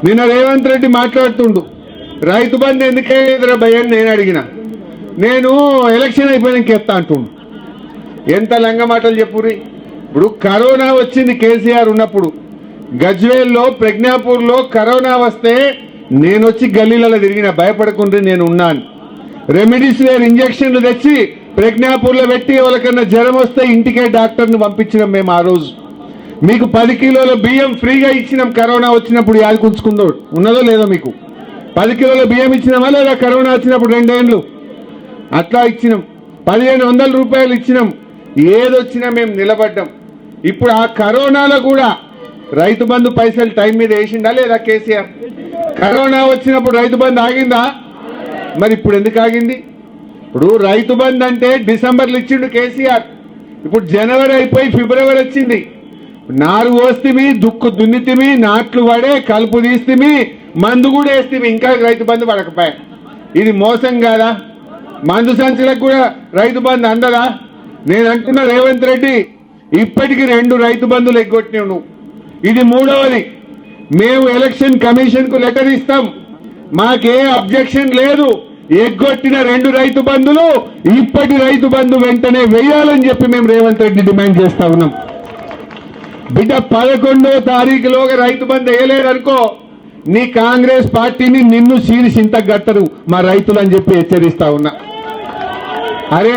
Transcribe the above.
నిన్న రేవంత్ రెడ్డి మాట్లాడుతుండు రైతు బంధు ఎందుకేదిరా భయని నేను అడిగిన, నేను ఎలక్షన్ అయిపోయినాక ఎత్తా అంటుండు. ఎంత లంగ మాటలు చెప్పురి. ఇప్పుడు కరోనా వచ్చింది కేసీఆర్ ఉన్నప్పుడు, గజ్వేల్లో ప్రజ్ఞాపూర్లో కరోనా వస్తే నేను వచ్చి గల్లీలలో తిరిగిన, భయపడకుండా నేను ఉన్నాను. రెమిడిసివిర్ ఇంజక్షన్లు తెచ్చి ప్రజ్ఞాపూర్లో పెట్టి ఎవరికన్నా జ్వరం వస్తే ఇంటికే డాక్టర్ని పంపించినాం మేము. ఆ రోజు మీకు 10 కిలోల బియ్యం ఫ్రీగా ఇచ్చినాం. కరోనా వచ్చినప్పుడు యాదకుంచుకుందో ఉన్నదో లేదో మీకు 10 కిలోల బియ్యం ఇచ్చినామా లేదా? కరోనా వచ్చినప్పుడు 2 ఏళ్ళు అట్లా ఇచ్చినాం. 1500 రూపాయలు ఇచ్చినాం. ఏదొచ్చినా మేము నిలబడ్డాం. ఇప్పుడు ఆ కరోనాలో కూడా రైతు బంధు పైసలు టైం మీద వేసిందా లేదా కేసీఆర్? కరోనా వచ్చినప్పుడు రైతు బంధు ఆగిందా? మరి ఇప్పుడు ఎందుకు ఆగింది? ఇప్పుడు రైతు బంధు అంటే డిసెంబర్లో ఇచ్చిండు కేసీఆర్. ఇప్పుడు జనవరి అయిపోయి ఫిబ్రవరి వచ్చింది. నారు పోస్తిమి, దుక్కు దున్నితిమి, నాట్లు పడే, కలుపు తీస్తిమి, మందు కూడా వేస్తిమి, ఇంకా రైతు బంధు పడకపోయా. ఇది మోసం కాదా? మందు సంచులకు కూడా రైతు బంధు అందదా? నేను అంటున్నా రేవంత్ రెడ్డి, ఇప్పటికి 2 రైతు బంధులు ఎగ్గొట్టినావు నువ్వు. ఇది 3వది. మేము ఎలక్షన్ కమిషన్ కు లెటర్ ఇస్తాం, మాకే అబ్జెక్షన్ లేదు. ఎగ్గొట్టిన 2 రైతు బంధులు ఇప్పటి రైతు బంధు వెంటనే వేయాలని చెప్పి మేము రేవంత్ రెడ్డి డిమాండ్ చేస్తా ఉన్నాం. బిడ్డ 11వ తారీఖులోగా రైతు బంధు వేయలేదనుకో, నీ కాంగ్రెస్ పార్టీని నిన్ను చీల్చింత గట్టరు మా రైతులు అని చెప్పి హెచ్చరిస్తా ఉన్నా. అరే